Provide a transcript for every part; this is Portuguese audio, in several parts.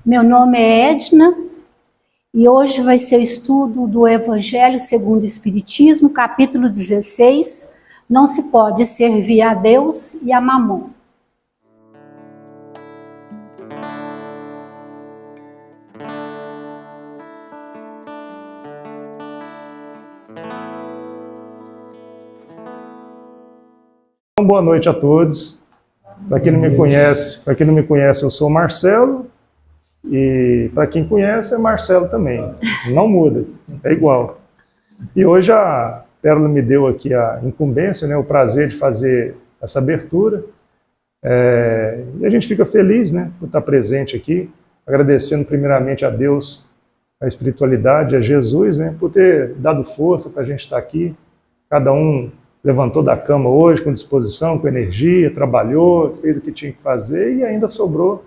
Meu nome é Edna e hoje vai ser o estudo do Evangelho segundo o Espiritismo, capítulo 16. Não se pode servir a Deus e a Mamon. Boa noite a todos. Para quem não me conhece, eu sou Marcelo, e para quem conhece é Marcelo também. Não muda, é igual. E hoje a Pérola me deu aqui a incumbência, o prazer de fazer essa abertura. E a gente fica feliz, por estar presente aqui, agradecendo primeiramente a Deus, a espiritualidade, a Jesus, por ter dado força para a gente estar aqui. Cada um levantou da cama hoje com disposição, com energia, trabalhou, fez o que tinha que fazer e ainda sobrou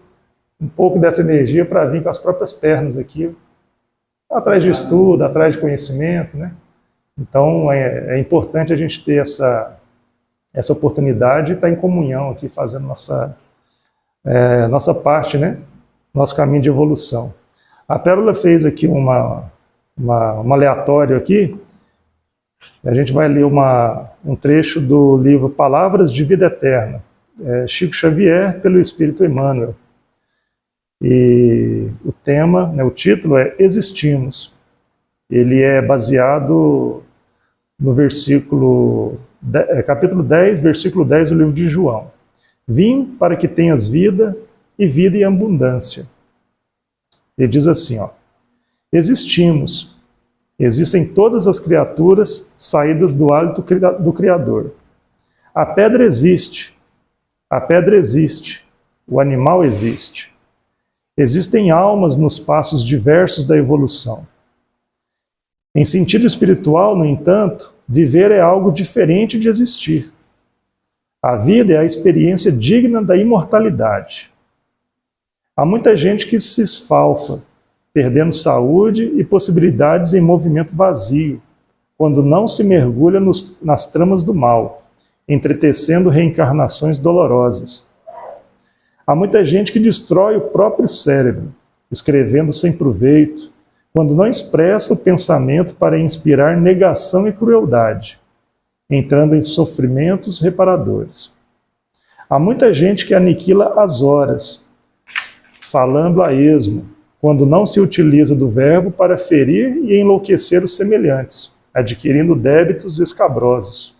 um pouco dessa energia para vir com as próprias pernas aqui, atrás de estudo, atrás de conhecimento, Então é importante a gente ter essa oportunidade e estar em comunhão aqui, fazendo nossa parte, nosso caminho de evolução. A Pérola fez aqui um aleatório aqui. A gente vai ler um trecho do livro Palavras de Vida Eterna, Chico Xavier, pelo Espírito Emmanuel. E o tema, o título é Existimos. Ele é baseado no capítulo 10, versículo 10 do livro de João. Vim para que tenhas vida e vida em abundância. Ele diz assim, existimos. Existem todas as criaturas saídas do hálito do Criador. A pedra existe. O animal existe. Existem almas nos passos diversos da evolução. Em sentido espiritual, no entanto, viver é algo diferente de existir. A vida é a experiência digna da imortalidade. Há muita gente que se esfalfa, perdendo saúde e possibilidades em movimento vazio, quando não se mergulha nas tramas do mal, entretecendo reencarnações dolorosas. Há muita gente que destrói o próprio cérebro, escrevendo sem proveito, quando não expressa o pensamento para inspirar negação e crueldade, entrando em sofrimentos reparadores. Há muita gente que aniquila as horas, falando a esmo, quando não se utiliza do verbo para ferir e enlouquecer os semelhantes, adquirindo débitos escabrosos.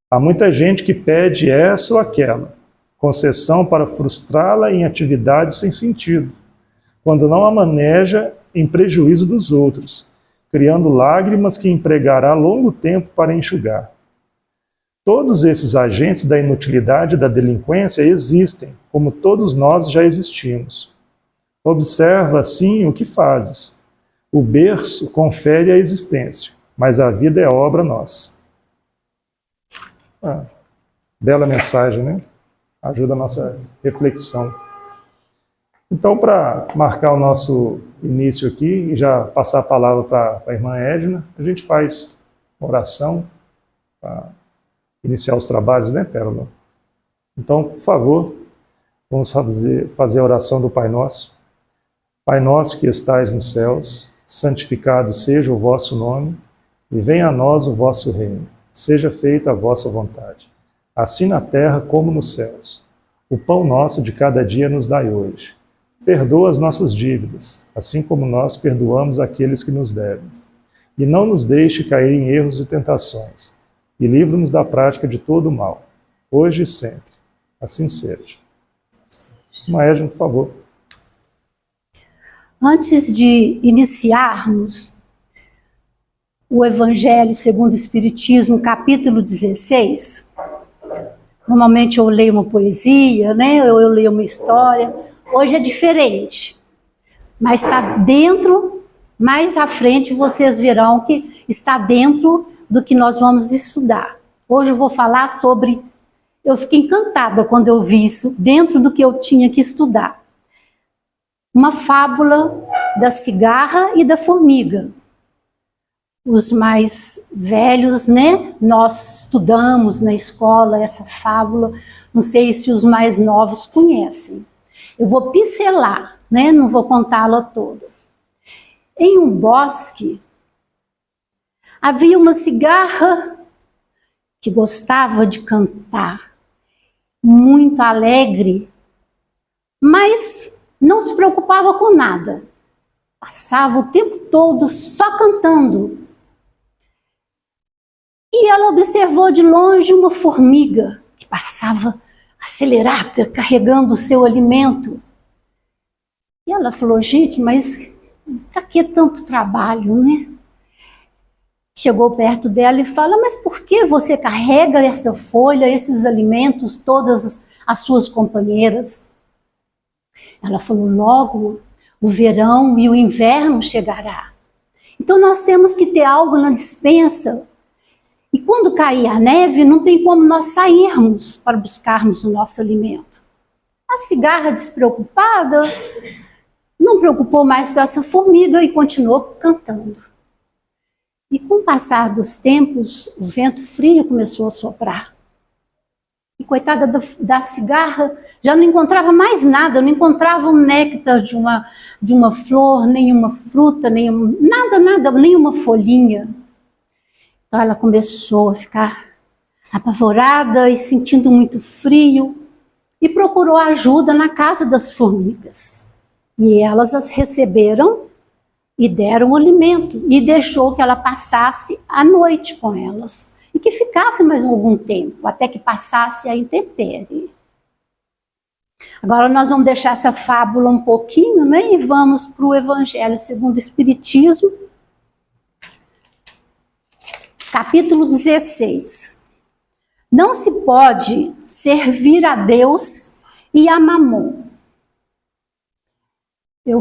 Há muita gente que pede essa ou aquela, concessão para frustrá-la em atividades sem sentido, quando não a maneja em prejuízo dos outros, criando lágrimas que empregará longo tempo para enxugar. Todos esses agentes da inutilidade e da delinquência existem, como todos nós já existimos. Observa, assim, o que fazes. O berço confere a existência, mas a vida é obra nossa. Bela mensagem, Ajuda a nossa reflexão. Então, para marcar o nosso início aqui e já passar a palavra para a irmã Edna, a gente faz uma oração para iniciar os trabalhos, Pérola? Então, por favor, vamos fazer a oração do Pai Nosso. Pai nosso que estais nos céus, santificado seja o vosso nome, e venha a nós o vosso reino. Seja feita a vossa vontade, assim na terra como nos céus. O pão nosso de cada dia nos dai hoje. Perdoa as nossas dívidas, assim como nós perdoamos aqueles que nos devem. E não nos deixe cair em erros e tentações, e livra-nos da prática de todo o mal, hoje e sempre. Assim seja. Maedna, por favor. Antes de iniciarmos o Evangelho segundo o Espiritismo, capítulo 16, normalmente eu leio uma poesia, eu leio uma história. Hoje é diferente, mas está dentro, mais à frente vocês verão que está dentro do que nós vamos estudar. Hoje eu vou falar sobre, eu fiquei encantada quando eu vi isso, dentro do que eu tinha que estudar. Uma fábula da cigarra e da formiga. Os mais velhos, nós estudamos na escola essa fábula, não sei se os mais novos conhecem. Eu vou pincelar, né? Não vou contá-la toda. Em um bosque, havia uma cigarra que gostava de cantar, muito alegre, mas não se preocupava com nada. Passava o tempo todo só cantando. E ela observou de longe uma formiga que passava acelerada, carregando o seu alimento. E ela falou, gente, mas para que tanto trabalho, né? Chegou perto dela e fala, mas por que você carrega essa folha, esses alimentos, todas as suas companheiras? Ela falou, logo o verão e o inverno chegará. Então nós temos que ter algo na despensa. E quando cair a neve, não tem como nós sairmos para buscarmos o nosso alimento. A cigarra despreocupada não preocupou mais com essa formiga e continuou cantando. E com o passar dos tempos, o vento frio começou a soprar. E coitada da cigarra, já não encontrava mais nada, não encontrava um néctar de uma flor, nenhuma fruta, nada, nenhuma folhinha. Então ela começou a ficar apavorada e sentindo muito frio e procurou ajuda na casa das formigas. E elas as receberam e deram alimento e deixou que ela passasse a noite com elas. E que ficasse mais algum tempo, até que passasse a intempérie. Agora nós vamos deixar essa fábula um pouquinho, né? E vamos para o Evangelho segundo o Espiritismo, capítulo 16. Não se pode servir a Deus e a Mamon. Eu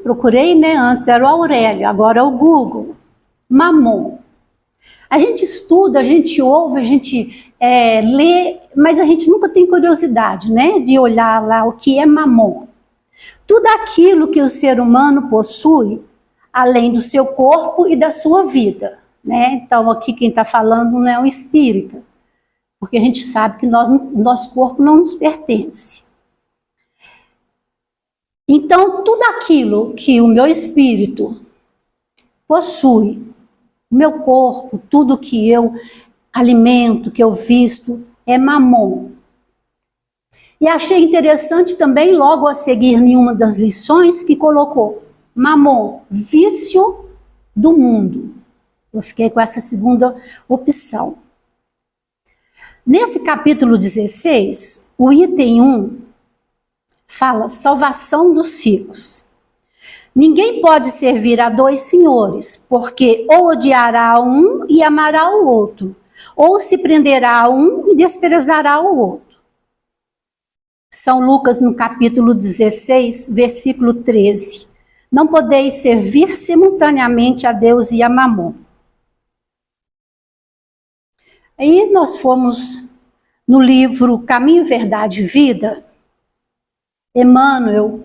procurei, né? Antes era o Aurélio, agora é o Google. Mamon. A gente estuda, a gente ouve, a gente lê, mas a gente nunca tem curiosidade, né, de olhar lá o que é mamon. Tudo aquilo que o ser humano possui, além do seu corpo e da sua vida, né? Então aqui quem está falando não é um espírita, porque a gente sabe que nosso corpo não nos pertence. Então tudo aquilo que o meu espírito possui, meu corpo, tudo que eu alimento, que eu visto, é mamon. E achei interessante também, logo a seguir em uma das lições, que colocou mamon, vício do mundo. Eu fiquei com essa segunda opção. Nesse capítulo 16, o item 1 fala salvação dos ricos. Ninguém pode servir a dois senhores, porque ou odiará um e amará o outro, ou se prenderá a um e desprezará o outro. São Lucas, no capítulo 16, versículo 13. Não podeis servir simultaneamente a Deus e a Mamon. Aí nós fomos no livro Caminho, Verdade e Vida, Emmanuel,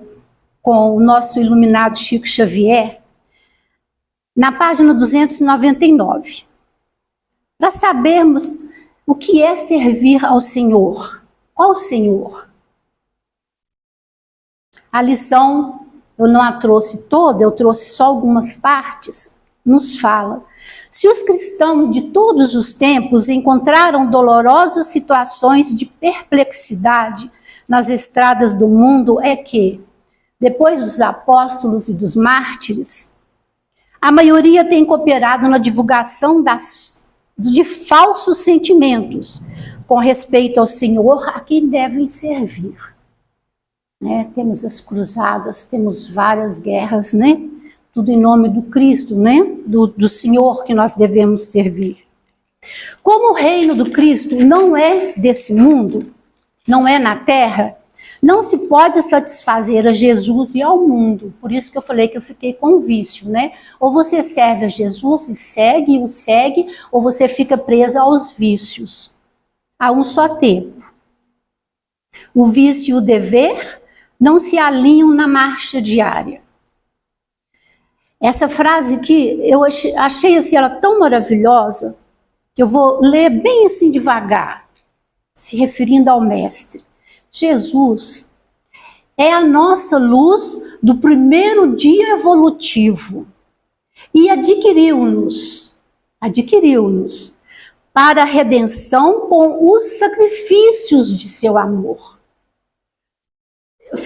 com o nosso iluminado Chico Xavier, na página 299, para sabermos o que é servir ao Senhor. Qual Senhor? A lição, eu não a trouxe toda, eu trouxe só algumas partes, nos fala: se os cristãos de todos os tempos encontraram dolorosas situações de perplexidade nas estradas do mundo, é que, depois dos apóstolos e dos mártires, a maioria tem cooperado na divulgação de falsos sentimentos com respeito ao Senhor a quem devem servir. Né? Temos as cruzadas, temos várias guerras, né? Tudo em nome do Cristo, né? Do Senhor que nós devemos servir. Como o reino do Cristo não é desse mundo, não é na terra, não se pode satisfazer a Jesus e ao mundo. Por isso que eu falei que eu fiquei com o vício, né? Ou você serve a Jesus e o segue, ou você fica presa aos vícios, a um só tempo. O vício e o dever não se alinham na marcha diária. Essa frase aqui, eu achei assim, ela tão maravilhosa, que eu vou ler bem assim devagar, se referindo ao Mestre. Jesus, é a nossa luz do primeiro dia evolutivo e adquiriu-nos para a redenção com os sacrifícios de seu amor. Eu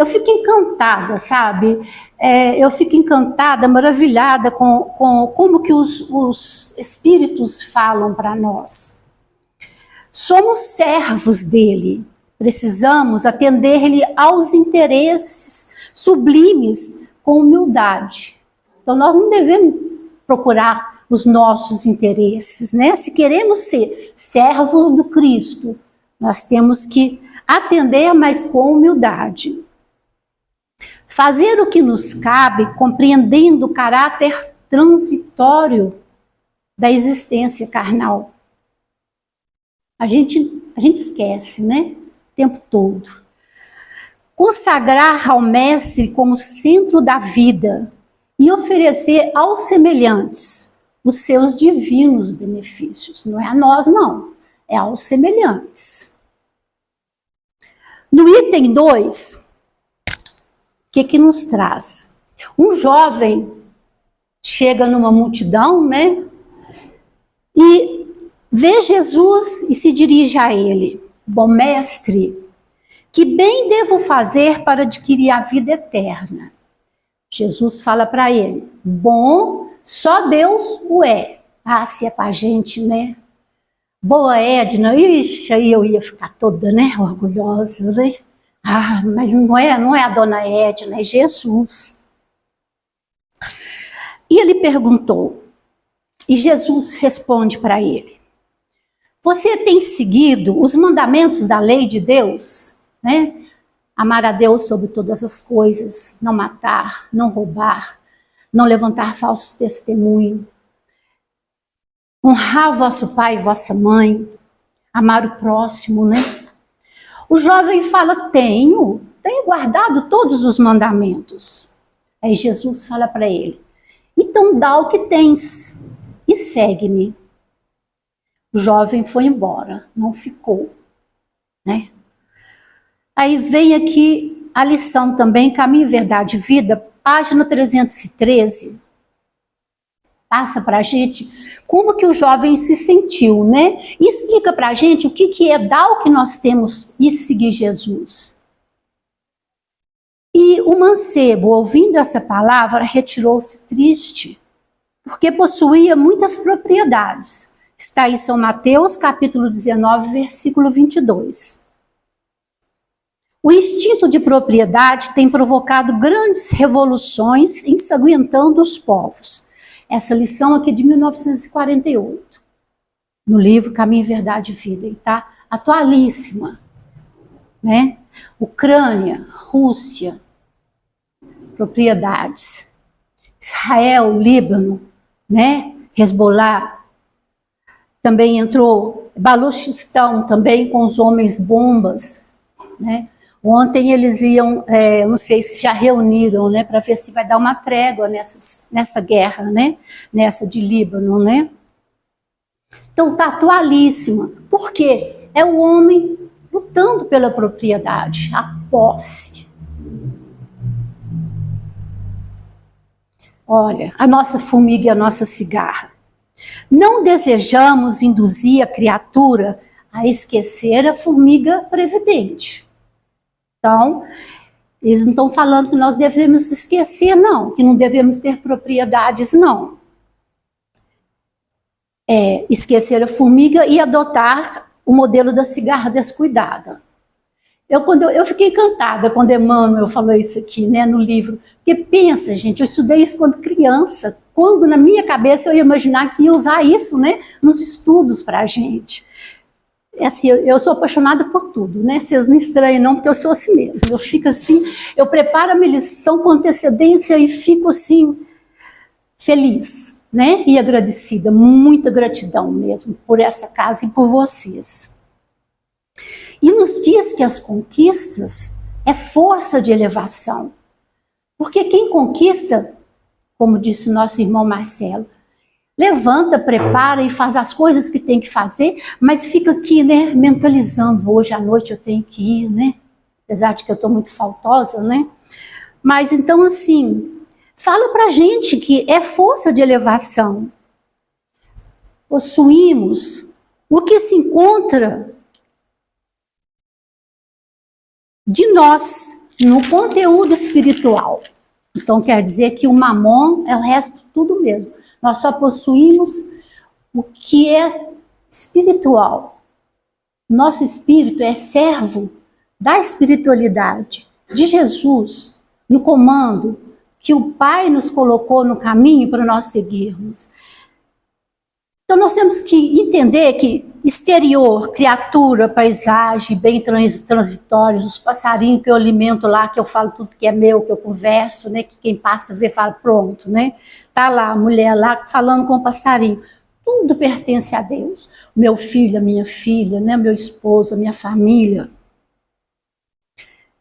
fico encantada, sabe? Eu fico encantada, maravilhada com como que os Espíritos falam para nós. Somos servos dele, precisamos atender-lhe aos interesses sublimes com humildade. Então nós não devemos procurar os nossos interesses, né? Se queremos ser servos do Cristo, nós temos que atender, mas com humildade. Fazer o que nos cabe, compreendendo o caráter transitório da existência carnal. A gente esquece, né? O tempo todo. Consagrar ao Mestre como centro da vida e oferecer aos semelhantes os seus divinos benefícios. Não é a nós, não. É aos semelhantes. No item 2, o que nos traz? Um jovem chega numa multidão, né? E vê Jesus e se dirige a ele. Bom mestre, que bem devo fazer para adquirir a vida eterna? Jesus fala para ele, bom, só Deus o é. Ah, se é pra gente, né? Boa Edna, ixi, aí eu ia ficar toda, né, orgulhosa, né? Ah, mas não é a dona Edna, é Jesus. E ele perguntou, e Jesus responde para ele, você tem seguido os mandamentos da lei de Deus, né? Amar a Deus sobre todas as coisas, não matar, não roubar, não levantar falso testemunho, honrar vosso pai e vossa mãe, amar o próximo, né? O jovem fala, tenho guardado todos os mandamentos. Aí Jesus fala para ele, então dá o que tens e segue-me. O jovem foi embora, não ficou, né? Aí vem aqui a lição também, Caminho, Verdade e Vida, página 313. Passa para a gente como que o jovem se sentiu, né? E explica para a gente o que é dar o que nós temos e seguir Jesus. E o mancebo, ouvindo essa palavra, retirou-se triste, porque possuía muitas propriedades. Está em São Mateus, capítulo 19, versículo 22. O instinto de propriedade tem provocado grandes revoluções, ensanguentando os povos. Essa lição aqui é de 1948, no livro Caminho, Verdade e Vida, e está atualíssima, né? Ucrânia, Rússia, propriedades, Israel, Líbano, né? Hezbollah, também entrou Baluchistão, também com os homens bombas, né? Ontem eles iam, não sei se já reuniram, né, para ver se vai dar uma trégua nessa guerra, né, nessa de Líbano, né. Então está atualíssima. Por quê? É o homem lutando pela propriedade, a posse. Olha, a nossa formiga e a nossa cigarra. Não desejamos induzir a criatura a esquecer a formiga previdente. Então, eles não estão falando que nós devemos esquecer, não, que não devemos ter propriedades, não. Esquecer a formiga e adotar o modelo da cigarra descuidada. Eu fiquei encantada quando Emmanuel falou isso aqui, né, no livro. Porque pensa, gente, eu estudei isso quando criança, quando na minha cabeça eu ia imaginar que ia usar isso, né, nos estudos para a gente. Assim, eu sou apaixonada por tudo, né? Vocês não estranham não, porque eu sou assim mesmo. Eu fico assim, eu preparo a minha lição com antecedência e fico assim, feliz, né? E agradecida, muita gratidão mesmo por essa casa e por vocês. E nos diz que as conquistas é força de elevação. Porque quem conquista, como disse o nosso irmão Marcelo, levanta, prepara e faz as coisas que tem que fazer, mas fica aqui, né, mentalizando, hoje à noite eu tenho que ir, né? apesar de que eu estou muito faltosa, né? Mas então, assim, fala pra gente que é força de elevação. Possuímos o que se encontra de nós no conteúdo espiritual. Então quer dizer que o mamon é o resto tudo mesmo. Nós só possuímos o que é espiritual. Nosso espírito é servo da espiritualidade de Jesus, no comando que o Pai nos colocou no caminho para nós seguirmos. Então nós temos que entender que exterior, criatura, paisagem, bem transitórios, os passarinhos que eu alimento lá, que eu falo tudo que é meu, que eu converso, né, que quem passa vê, fala pronto, né? Tá lá a mulher lá falando com o passarinho. Tudo pertence a Deus. Meu filho, a minha filha, né, meu esposo, a minha família.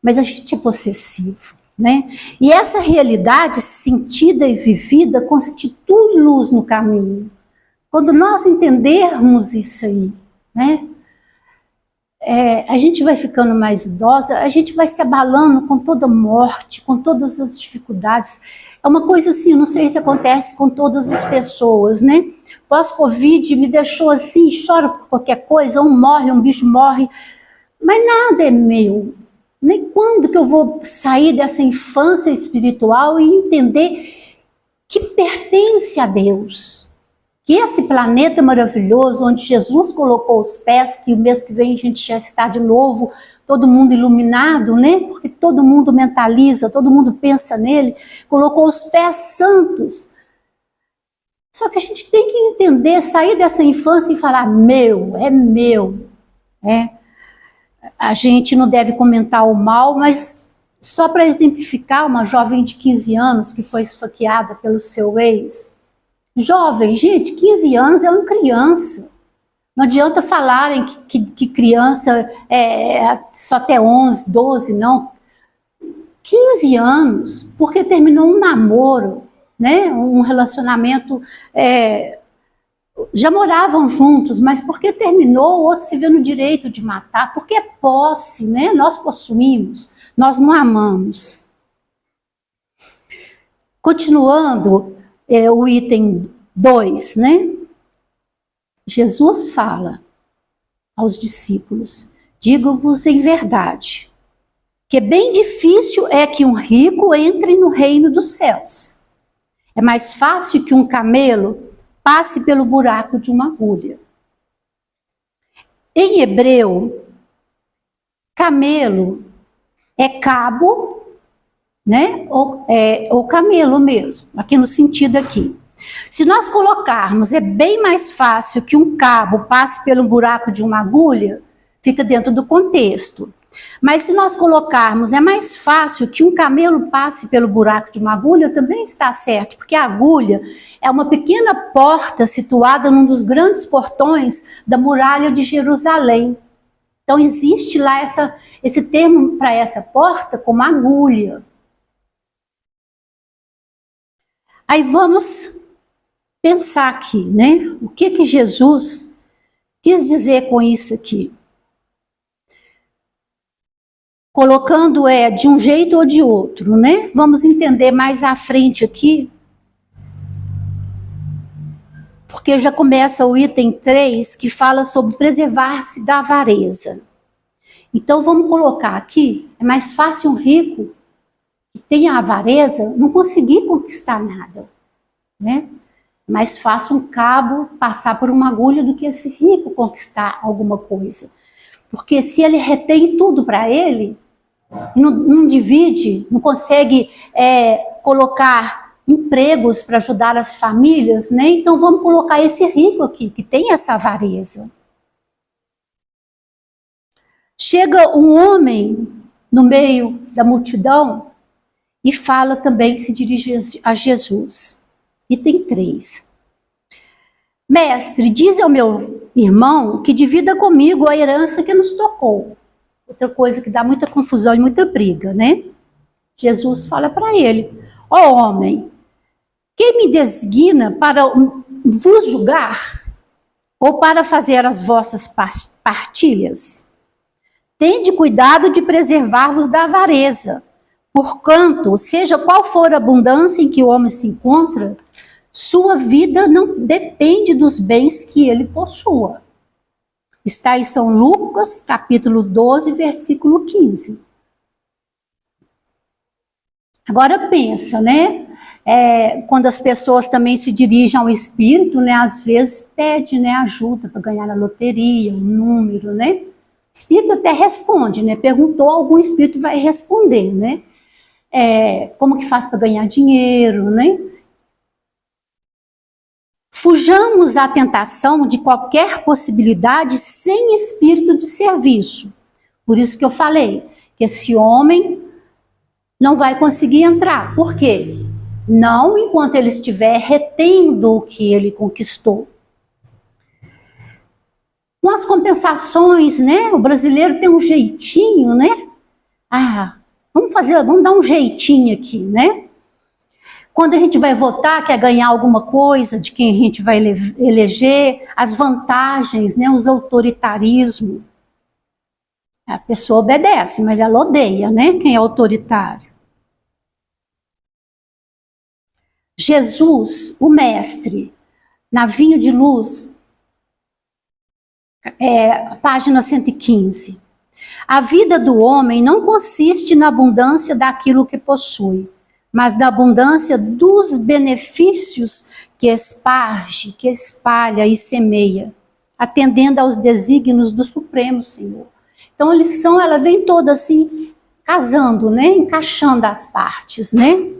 Mas a gente é possessivo, né? E essa realidade sentida e vivida constitui luz no caminho. Quando nós entendermos isso aí, né, a gente vai ficando mais idosa, a gente vai se abalando com toda morte, com todas as dificuldades. É uma coisa assim, não sei se acontece com todas as pessoas, né? Pós-Covid me deixou assim, choro por qualquer coisa, um morre, um bicho morre, mas nada é meu. Nem quando que eu vou sair dessa infância espiritual e entender que pertence a Deus? Que esse planeta maravilhoso, onde Jesus colocou os pés, que o mês que vem a gente já está de novo, todo mundo iluminado, né? Porque todo mundo mentaliza, todo mundo pensa nele, colocou os pés santos. Só que a gente tem que entender, sair dessa infância e falar, meu, é meu. A gente não deve comentar o mal, mas só para exemplificar, uma jovem de 15 anos que foi esfaqueada pelo seu ex. Jovem, gente, 15 anos é uma criança. Não adianta falarem que criança só até 11, 12, não. 15 anos, porque terminou um namoro, né? Um relacionamento, já moravam juntos, mas porque terminou, o outro se vê no direito de matar, porque é posse, né? Nós possuímos, nós não amamos. Continuando, o item 2, né? Jesus fala aos discípulos, digo-vos em verdade, que bem difícil é que um rico entre no reino dos céus. É mais fácil que um camelo passe pelo buraco de uma agulha. Em hebreu, camelo é cabo, né? Ou camelo mesmo, aqui no sentido aqui. Se nós colocarmos, é bem mais fácil que um cabo passe pelo buraco de uma agulha, fica dentro do contexto. Mas se nós colocarmos, é mais fácil que um camelo passe pelo buraco de uma agulha, também está certo, porque a agulha é uma pequena porta situada num dos grandes portões da muralha de Jerusalém. Então existe lá esse termo para essa porta como agulha. Aí vamos pensar aqui, né? O que Jesus quis dizer com isso aqui? Colocando de um jeito ou de outro, né? Vamos entender mais à frente aqui, porque já começa o item 3, que fala sobre preservar-se da avareza. Então vamos colocar aqui, é mais fácil um rico que tenha avareza não conseguir conquistar nada, né? É mais fácil um cabo passar por uma agulha do que esse rico conquistar alguma coisa. Porque se ele retém tudo para ele, não divide, não consegue colocar empregos para ajudar as famílias, né? Então vamos colocar esse rico aqui, que tem essa avareza. Chega um homem no meio da multidão e fala também, se dirige a Jesus. Item 3. Mestre, diz ao meu irmão que divida comigo a herança que nos tocou. Outra coisa que dá muita confusão e muita briga, né? Jesus fala para ele, ó homem, quem me designa para vos julgar ou para fazer as vossas partilhas? Tende cuidado de preservar-vos da avareza, porquanto, seja qual for a abundância em que o homem se encontra, sua vida não depende dos bens que ele possua. Está em São Lucas, capítulo 12, versículo 15. Agora pensa, né? Quando as pessoas também se dirigem ao espírito, né? Às vezes pede, né, ajuda para ganhar na loteria, um número, né? O espírito até responde, né? Perguntou, algum espírito vai responder, né? Como que faz para ganhar dinheiro, né? Fujamos à tentação de qualquer possibilidade sem espírito de serviço. Por isso que eu falei que esse homem não vai conseguir entrar. Por quê? Não enquanto ele estiver retendo o que ele conquistou. Com as compensações, né? O brasileiro tem um jeitinho, né? Vamos dar um jeitinho aqui, né? Quando a gente vai votar, quer ganhar alguma coisa de quem a gente vai eleger, as vantagens, né? Os autoritarismos. A pessoa obedece, mas ela odeia, né? Quem é autoritário. Jesus, o mestre, na Vinha de Luz, página 115. A vida do homem não consiste na abundância daquilo que possui, mas na abundância dos benefícios que esparge, que espalha e semeia, atendendo aos desígnios do Supremo Senhor. Então a lição, ela vem toda assim, casando, né? Encaixando as partes, né?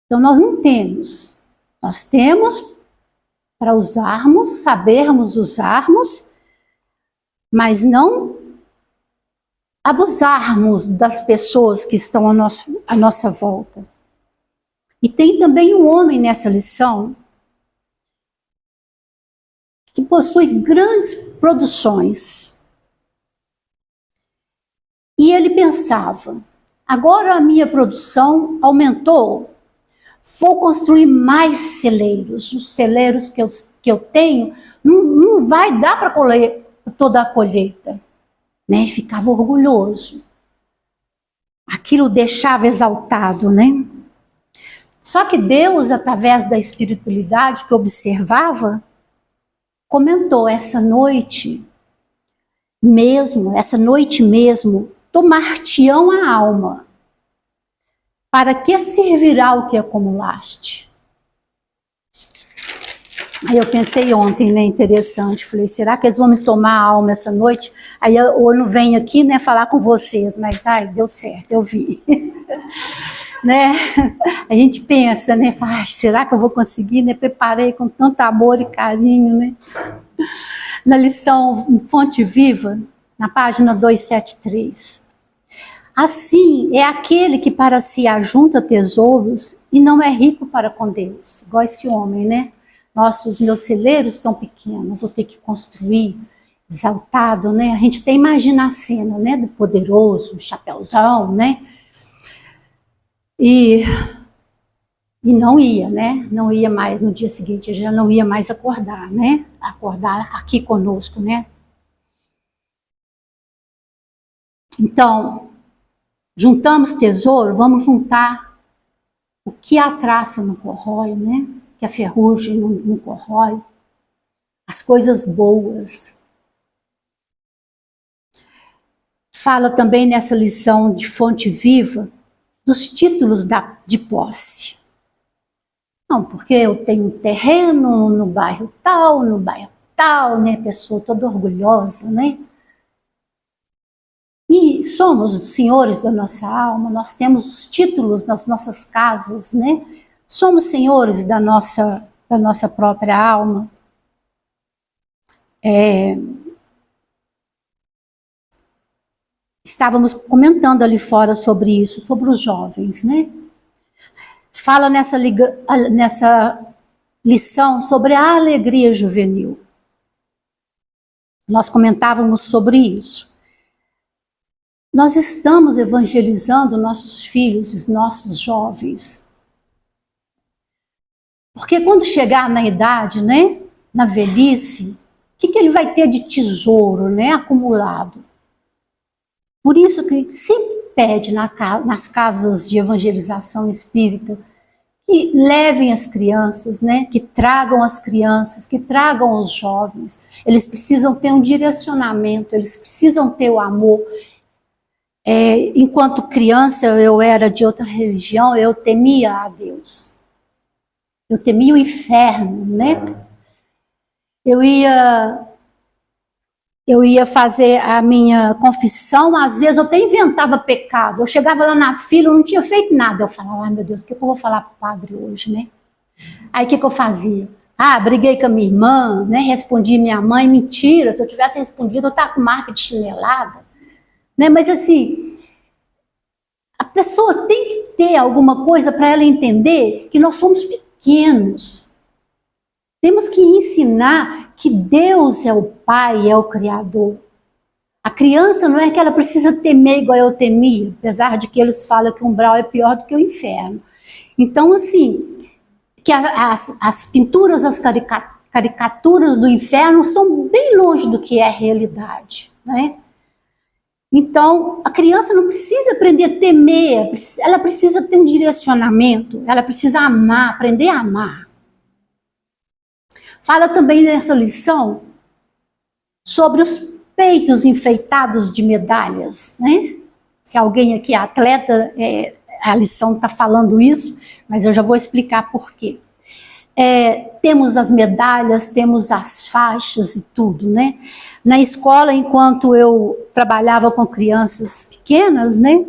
Então nós não temos. Nós temos para usarmos, sabermos usarmos, mas não abusarmos das pessoas que estão à nossa volta. E tem também um homem nessa lição que possui grandes produções. E ele pensava, agora a minha produção aumentou, vou construir mais celeiros. Os celeiros que eu tenho não vai dar para colher toda a colheita. Né? Ficava orgulhoso. Aquilo deixava exaltado, né? Só que Deus, através da espiritualidade que observava, comentou essa noite mesmo, tomar-te-ão a alma. Para que servirá o que acumulaste? Aí eu pensei ontem, né, interessante, falei, será que eles vão me tomar a alma essa noite? Aí eu não venho aqui, né, falar com vocês, mas, deu certo, eu vi. Né? A gente pensa, né, será que eu vou conseguir, né, preparei com tanto amor e carinho, né? Na lição Fonte Viva, na página 273. Assim, é aquele que para si ajunta tesouros e não é rico para com Deus, igual esse homem, né? Nossa, os meus celeiros são pequenos, vou ter que construir, exaltado, né? A gente até imagina a cena, né? Do poderoso, um chapéuzão, né? E não ia, né? Não ia mais no dia seguinte, já não ia mais acordar, né? Acordar aqui conosco, né? Então, juntamos tesouro, vamos juntar o que a traça não corrói, né? Que a ferrugem não corrói, as coisas boas. Fala também nessa lição de Fonte Viva dos títulos de posse. Não, porque eu tenho um terreno no bairro tal, né? Pessoa toda orgulhosa, né? E somos os senhores da nossa alma, nós temos os títulos nas nossas casas, né? Somos senhores da nossa própria alma. Estávamos comentando ali fora sobre isso, sobre os jovens, né? Fala nessa lição sobre a alegria juvenil. Nós comentávamos sobre isso. Nós estamos evangelizando nossos filhos e nossos jovens. Porque quando chegar na idade, né, na velhice, que ele vai ter de tesouro, né, acumulado? Por isso que sempre pede nas casas de evangelização espírita que levem as crianças, né, que tragam as crianças, que tragam os jovens. Eles precisam ter um direcionamento, eles precisam ter o amor. Enquanto criança, eu era de outra religião, eu temia a Deus. Eu temia o inferno, né? Eu ia fazer a minha confissão, às vezes eu até inventava pecado. Eu chegava lá na fila, eu não tinha feito nada. Eu falava, ai meu Deus, o que eu vou falar para o padre hoje, né? Aí o que eu fazia? Briguei com a minha irmã, né? Respondi minha mãe, mentira, se eu tivesse respondido, eu estava com marca de chinelada. Né? Mas assim, a pessoa tem que ter alguma coisa para ela entender que nós somos pequenos. Temos que ensinar que Deus é o Pai, é o Criador. A criança não é que ela precisa temer igual eu temia, apesar de que eles falam que o umbral é pior do que o inferno. Então, assim, que as pinturas, as caricaturas do inferno são bem longe do que é a realidade, né? Então, a criança não precisa aprender a temer, ela precisa ter um direcionamento, ela precisa amar, aprender a amar. Fala também nessa lição sobre os peitos enfeitados de medalhas, né? Se alguém aqui é atleta, a lição está falando isso, mas eu já vou explicar por quê. Temos as medalhas, temos as faixas e tudo, né? Na escola, enquanto eu trabalhava com crianças pequenas, né?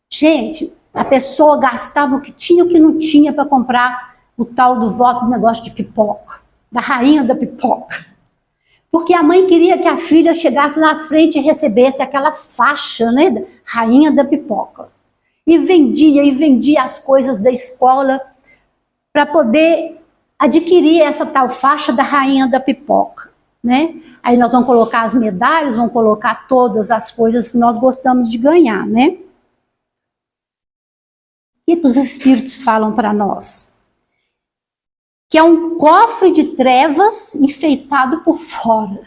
Gente, a pessoa gastava o que tinha e o que não tinha para comprar o tal do voto do negócio de pipoca, da rainha da pipoca. Porque a mãe queria que a filha chegasse na frente e recebesse aquela faixa, né? Rainha da pipoca. E vendia as coisas da escola para poder adquirir essa tal faixa da rainha da pipoca, né? Aí nós vamos colocar as medalhas, vamos colocar todas as coisas que nós gostamos de ganhar, né? O que os espíritos falam para nós? Que é um cofre de trevas enfeitado por fora.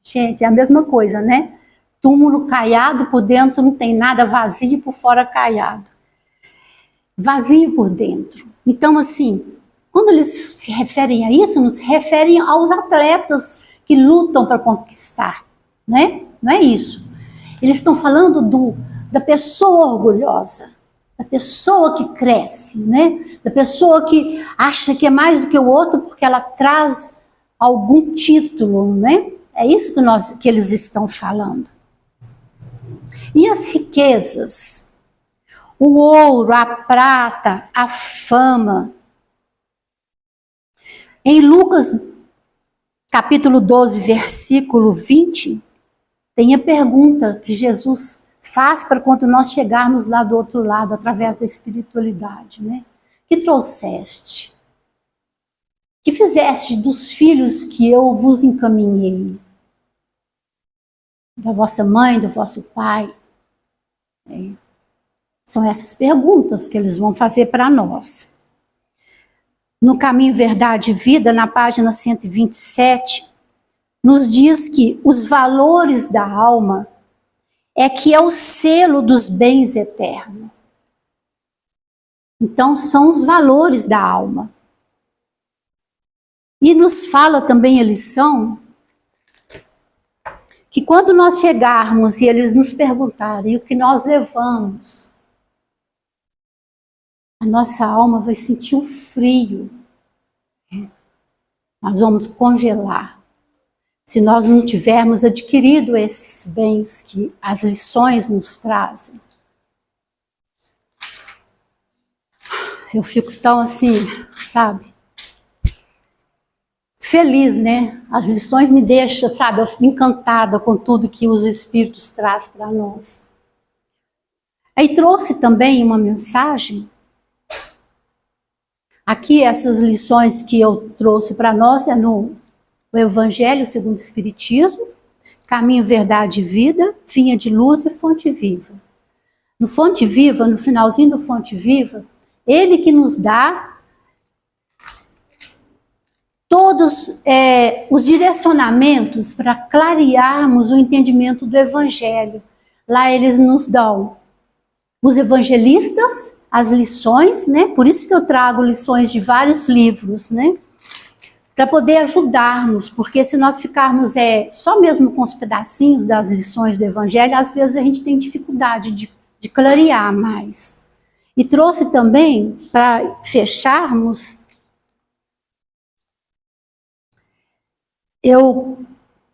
Gente, é a mesma coisa, né? Túmulo caiado, por dentro não tem nada, vazio, por fora caiado. Vazio por dentro. Então, assim, quando eles se referem a isso, não se referem aos atletas que lutam para conquistar, né? Não é isso. Eles estão falando da pessoa orgulhosa, da pessoa que cresce, né? Da pessoa que acha que é mais do que o outro porque ela traz algum título, né? É isso que eles estão falando. E as riquezas? O ouro, a prata, a fama. Em Lucas, capítulo 12, versículo 20, tem a pergunta que Jesus faz para quando nós chegarmos lá do outro lado, através da espiritualidade, né? Que trouxeste? Que fizeste dos filhos que eu vos encaminhei? Da vossa mãe, do vosso pai? São essas perguntas que eles vão fazer para nós. No Caminho, Verdade e Vida, na página 127, nos diz que os valores da alma que é o selo dos bens eternos. Então, são os valores da alma. E nos fala também a lição que quando nós chegarmos e eles nos perguntarem o que nós levamos, a nossa alma vai sentir um frio. Nós vamos congelar. Se nós não tivermos adquirido esses bens que as lições nos trazem. Eu fico tão assim, sabe? Feliz, né? As lições me deixam, sabe, eu fico encantada com tudo que os Espíritos trazem para nós. Aí trouxe também uma mensagem. Aqui, essas lições que eu trouxe para nós é no Evangelho segundo o Espiritismo, Caminho, Verdade e Vida, Vinha de Luz e Fonte Viva. No Fonte Viva, no finalzinho do Fonte Viva, ele que nos dá todos os direcionamentos para clarearmos o entendimento do Evangelho. Lá eles nos dão os evangelistas, as lições, né? Por isso que eu trago lições de vários livros, né? Para poder ajudarmos, porque se nós ficarmos só mesmo com os pedacinhos das lições do Evangelho, às vezes a gente tem dificuldade de clarear mais. E trouxe também, para fecharmos, eu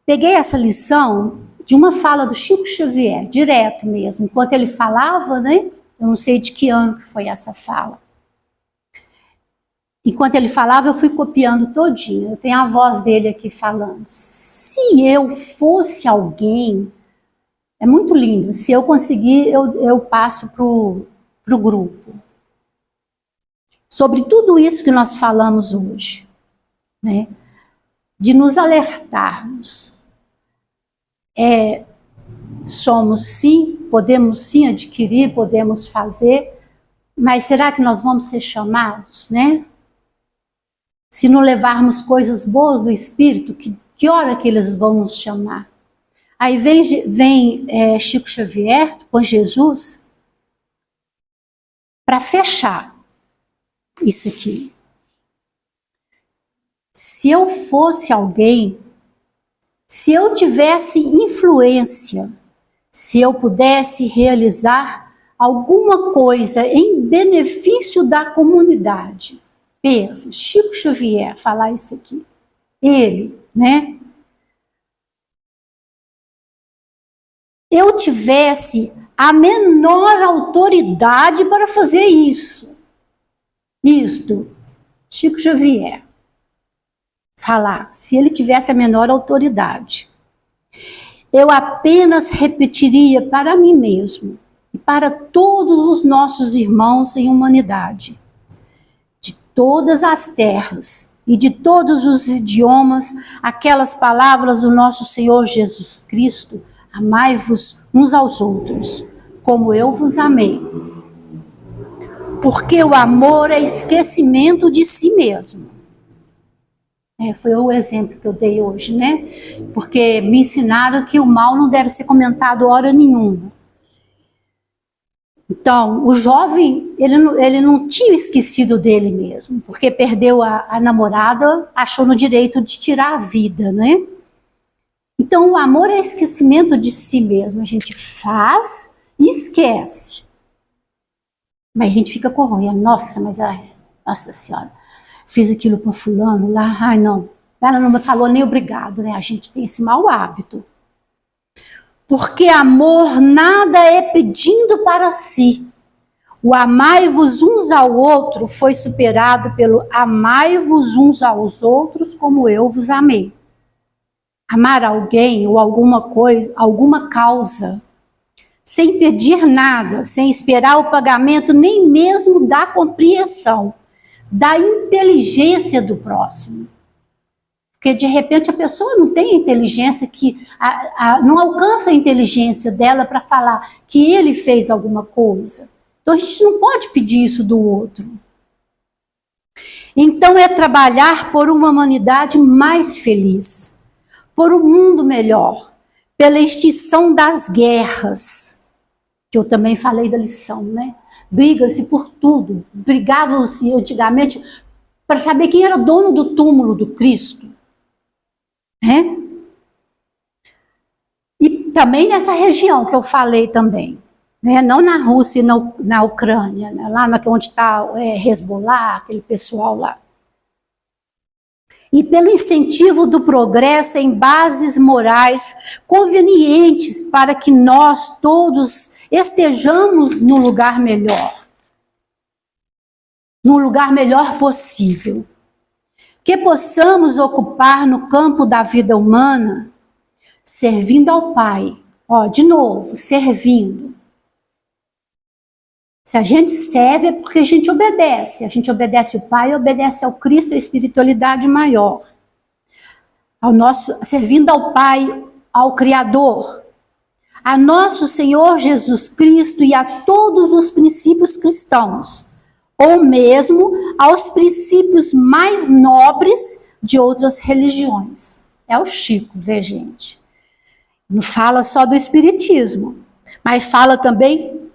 peguei essa lição de uma fala do Chico Xavier, direto mesmo, enquanto ele falava, né? Eu não sei de que ano que foi essa fala. Enquanto ele falava, eu fui copiando todinho. Eu tenho a voz dele aqui falando. Se eu fosse alguém, é muito lindo. Se eu conseguir, eu passo para o grupo. Sobre tudo isso que nós falamos hoje, né? De nos alertarmos. Somos sim, podemos sim adquirir, podemos fazer, mas será que nós vamos ser chamados, né? Se não levarmos coisas boas do Espírito, que hora que eles vão nos chamar? Aí vem Chico Xavier com Jesus para fechar isso aqui. Se eu fosse alguém, se eu tivesse influência, se eu pudesse realizar alguma coisa em benefício da comunidade. Pensa, Chico Xavier falar isso aqui. Ele, né? Eu tivesse a menor autoridade para fazer isso. Isto, Chico Xavier falar, se ele tivesse a menor autoridade. Eu apenas repetiria para mim mesmo e para todos os nossos irmãos em humanidade, de todas as terras e de todos os idiomas, aquelas palavras do nosso Senhor Jesus Cristo: amai-vos uns aos outros, como eu vos amei. Porque o amor é esquecimento de si mesmo. Foi o exemplo que eu dei hoje, né? Porque me ensinaram que o mal não deve ser comentado hora nenhuma. Então, o jovem, ele não tinha esquecido dele mesmo, porque perdeu a namorada, achou no direito de tirar a vida, né? Então, o amor é esquecimento de si mesmo. A gente faz e esquece. Mas a gente fica correndo. Nossa, mas nossa senhora, fiz aquilo para fulano lá, ai não, ela não me falou nem obrigado, né? A gente tem esse mau hábito. Porque amor nada é pedindo para si. O amai-vos uns ao outro foi superado pelo amai-vos uns aos outros como eu vos amei. Amar alguém ou alguma coisa, alguma causa, sem pedir nada, sem esperar o pagamento nem mesmo da compreensão, da inteligência do próximo. Porque de repente a pessoa não tem a inteligência, não alcança a inteligência dela para falar que ele fez alguma coisa. Então a gente não pode pedir isso do outro. Então é trabalhar por uma humanidade mais feliz, por um mundo melhor, pela extinção das guerras, que eu também falei da lição, né? Briga-se por tudo, brigavam-se antigamente para saber quem era dono do túmulo do Cristo. Né? E também nessa região que eu falei também, né? Não na Rússia e na Ucrânia, né? Lá onde está Hezbollah, aquele pessoal lá. E pelo incentivo do progresso em bases morais convenientes para que nós todos estejamos no lugar melhor possível. Que possamos ocupar no campo da vida humana, servindo ao Pai. De novo, servindo. Se a gente serve é porque a gente obedece. A gente obedece o Pai, obedece ao Cristo, a espiritualidade maior. Servindo ao Pai, ao Criador, a nosso Senhor Jesus Cristo e a todos os princípios cristãos, ou mesmo aos princípios mais nobres de outras religiões. É o Chico, né, gente? Não fala só do espiritismo, mas fala também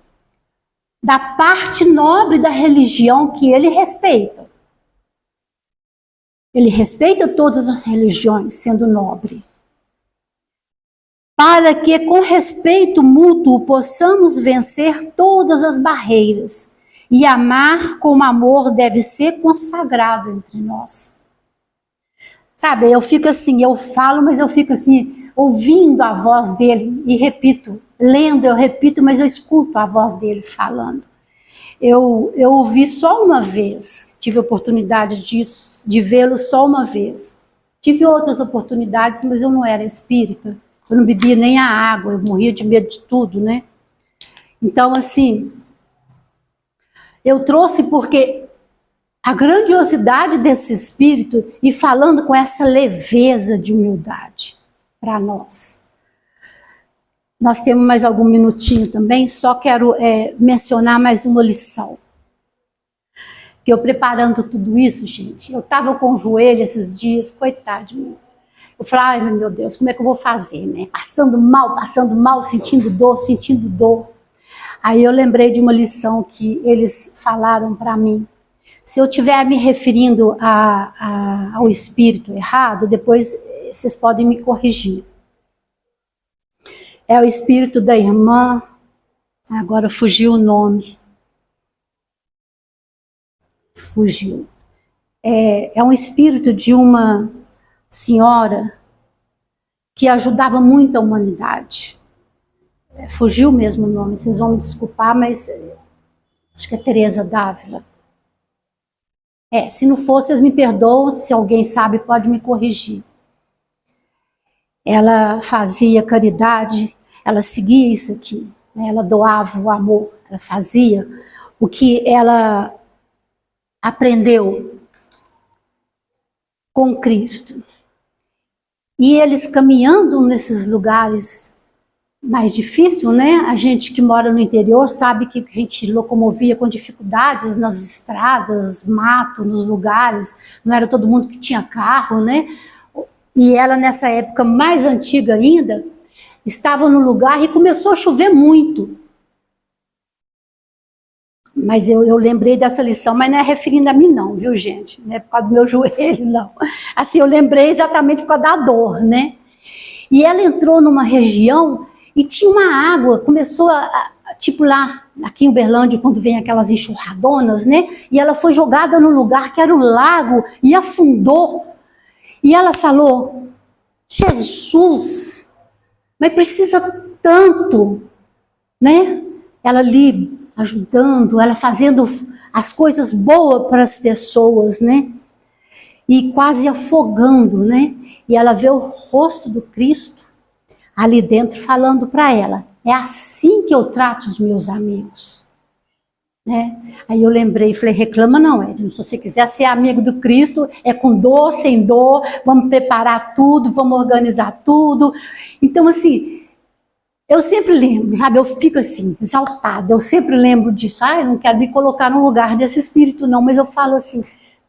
da parte nobre da religião que ele respeita. Ele respeita todas as religiões, sendo nobre. Para que, com respeito mútuo, possamos vencer todas as barreiras e amar como amor deve ser consagrado entre nós. Sabe, eu fico assim, eu falo, mas eu fico assim, ouvindo a voz dele e repito, lendo eu repito, mas eu escuto a voz dele falando. Eu ouvi só uma vez, tive a oportunidade de vê-lo só uma vez. Tive outras oportunidades, mas eu não era espírita. Eu não bebia nem a água, eu morria de medo de tudo, né? Então, assim, eu trouxe porque a grandiosidade desse espírito e falando com essa leveza de humildade para nós. Nós temos mais algum minutinho também, só quero mencionar mais uma lição. Que eu preparando tudo isso, gente, eu estava com o joelho esses dias, coitado de mim. Eu falei, ai meu Deus, como é que eu vou fazer, né? Passando mal, sentindo dor. Aí eu lembrei de uma lição que eles falaram para mim. Se eu estiver me referindo ao espírito errado, depois vocês podem me corrigir. É o espírito da irmã, agora fugiu o nome. Fugiu. É um espírito de uma senhora que ajudava muito a humanidade. Fugiu mesmo o nome, vocês vão me desculpar, mas acho que é Teresa d'Ávila. Se não for, vocês me perdoam, se alguém sabe pode me corrigir. Ela fazia caridade, ela seguia isso aqui, né? Ela doava o amor, ela fazia o que ela aprendeu com Cristo. E eles caminhando nesses lugares mais difíceis, né? A gente que mora no interior sabe que a gente locomovia com dificuldades nas estradas, mato, nos lugares, não era todo mundo que tinha carro, né? E ela, nessa época mais antiga ainda, estava no lugar e começou a chover muito. Mas eu lembrei dessa lição, mas não é referindo a mim não, viu gente? Não é por causa do meu joelho, não. Assim, eu lembrei exatamente por causa da dor, né? E ela entrou numa região e tinha uma água, começou tipo lá, aqui em Uberlândia, quando vem aquelas enxurradonas, né? E ela foi jogada num lugar que era um lago e afundou. E ela falou, Jesus, mas precisa tanto, né? Ela ali ajudando, ela fazendo as coisas boas para as pessoas, né? E quase afogando, né? E ela vê o rosto do Cristo ali dentro falando para ela, é assim que eu trato os meus amigos, né? Aí eu lembrei e falei, reclama não, Edna, se você quiser ser amigo do Cristo, é com dor, sem dor, vamos preparar tudo, vamos organizar tudo. Então assim, eu sempre lembro, sabe, eu fico assim, exaltada, eu sempre lembro disso, eu não quero me colocar no lugar desse espírito não, mas eu falo assim,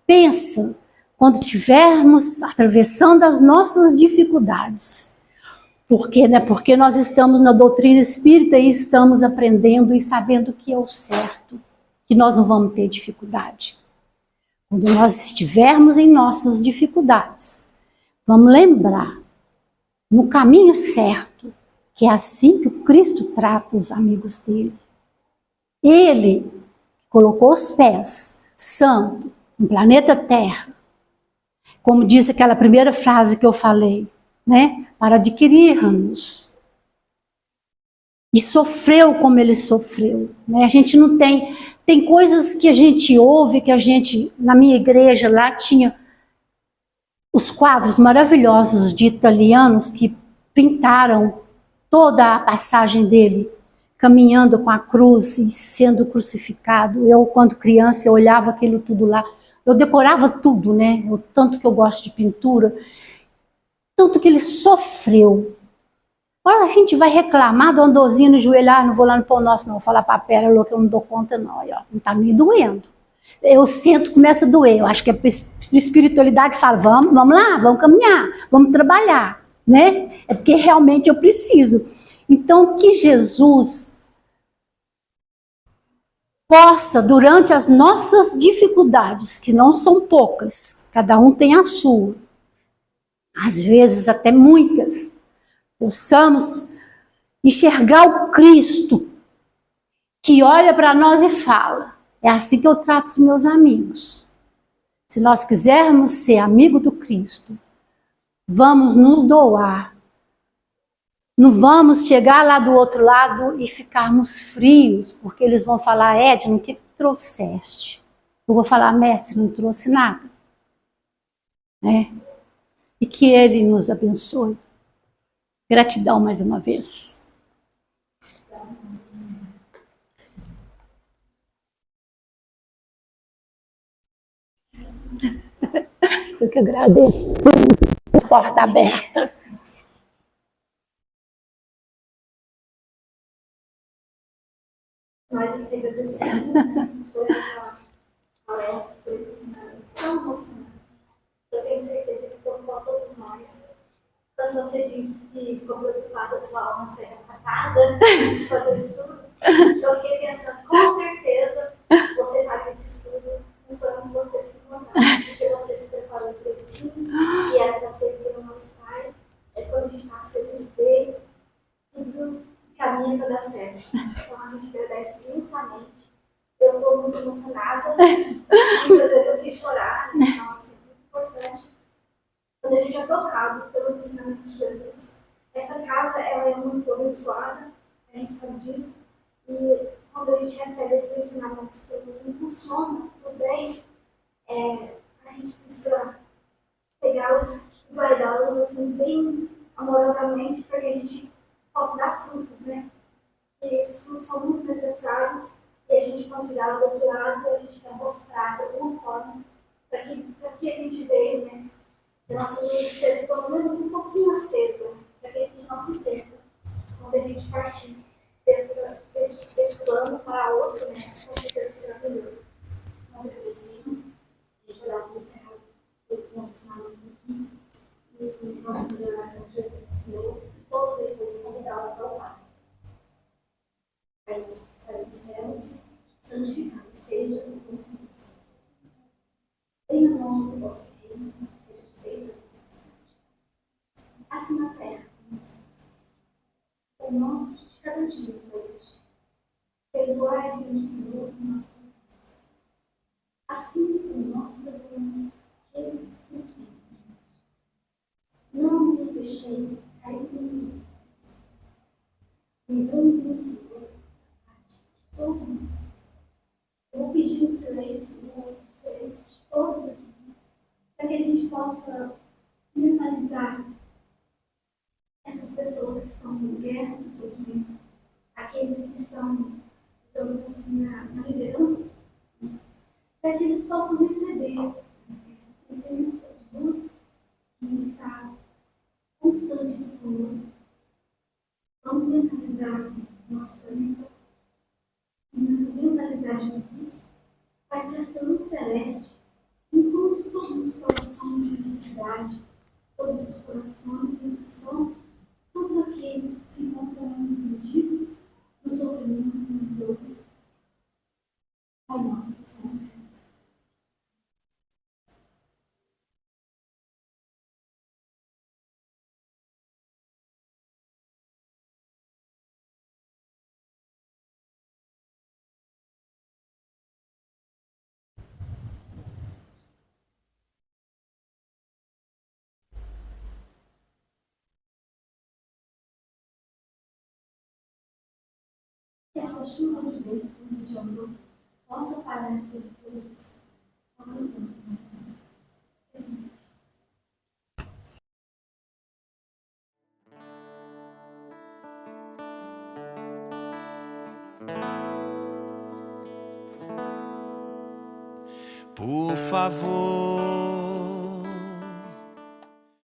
pensa, quando estivermos atravessando as nossas dificuldades, porque, né, porque nós estamos na doutrina espírita e estamos aprendendo e sabendo o que é o certo, que nós não vamos ter dificuldade. Quando nós estivermos em nossas dificuldades, vamos lembrar, no caminho certo, que é assim que o Cristo trata os amigos dele. Ele colocou os pés, santo, no planeta Terra, como diz aquela primeira frase que eu falei, né? Para adquirir-nos. E sofreu como ele sofreu, né? A gente não tem coisas que a gente ouve, que a gente, na minha igreja lá, tinha os quadros maravilhosos de italianos que pintaram toda a passagem dele, caminhando com a cruz e sendo crucificado. Eu, quando criança, eu olhava aquilo tudo lá, eu decorava tudo, né? O tanto que eu gosto de pintura, tanto que ele sofreu. Agora a gente vai reclamar, dá uma dorzinha no joelho, não vou lá no Pão Nosso não, vou falar para a Pérola que eu não dou conta não, aí, ó, não está me doendo. Eu sinto, começa a doer. Eu acho que a espiritualidade fala, vamos lá, vamos caminhar, vamos trabalhar, né? É porque realmente eu preciso. Então, que Jesus possa, durante as nossas dificuldades, que não são poucas, cada um tem a sua, às vezes até muitas, possamos enxergar o Cristo que olha para nós e fala, é assim que eu trato os meus amigos. Se nós quisermos ser amigo do Cristo, vamos nos doar. Não vamos chegar lá do outro lado e ficarmos frios, porque eles vão falar, Edna, o que trouxeste? Eu vou falar, mestre, não trouxe nada. Né? E que ele nos abençoe. Gratidão mais uma vez. Eu que agradeço. Porta aberta. Nós te agradecemos por essa palestra, por esse ensinamento tão emocionante. Eu tenho certeza que tocou a todos nós. Quando você disse que ficou preocupada de sua alma ser resgatada antes de fazer o estudo, eu fiquei pensando, com certeza, você está nesse estudo enquanto você se encontrava, porque você se preparou direitinho e era para servir o nosso Pai. É quando a gente está sendo espelho, tudo caminha para dar certo. Então a gente agradece imensamente. Eu estou muito emocionada, muitas vezes eu quis chorar, então assim, muito importante. Quando a gente é tocado pelos ensinamentos de Jesus, essa casa ela é muito abençoada, a gente sabe disso, e quando a gente recebe esses ensinamentos que nos impulsionam para o bem, a gente precisa pegá-los e guardá-los assim, bem amorosamente, para que a gente possa dar frutos, né? E isso são muito necessários, e a gente pode chegar do outro lado, e a gente vai mostrar de alguma forma para que a gente veio, né? Que a nossa luz esteja pelo menos um pouquinho acesa, para que a gente não se perca quando a gente partir deste plano para outro, né? Com certeza será melhor. Nós agradecemos, a gente vai dar para encerrar os ensinamentos aqui, e vamos fazer a oração que Jesus ensinou, e todos depois convidá-los ao passo. Pai nosso que está nos céus, santificado seja o vosso nome. Venha a nós o vosso reino, seja feita a vossa vontade, assim na terra como nos céus. O nosso de cada dia nos dai hoje. Perdoai-nos, Senhor, nossas ofensas, assim como nós perdoamos aqueles que nos têm ofendido. Não nos deixei cairmos em tentações. Livrando-nos, Senhor, de todo mundo. Eu vou pedir um silêncio, um silêncio de todos aqui, para que a gente possa mentalizar essas pessoas que estão em guerra, no sofrimento, aqueles que estão, digamos assim, na liderança, para que eles possam receber essa presença de luz que está constante conosco. Vamos mentalizar o nosso planeta, mentalizar Jesus, para que esta luz celeste encontre todos os corações de necessidade, todos os corações em ação, todos aqueles que se encontram perdidos no sofrimento, nas dores. Pai nosso que está nos céus. Que esta chuva de bênçãos e de amor possa parar sobre todos, alcançando as nossas necessidades. Assim seja. Por favor,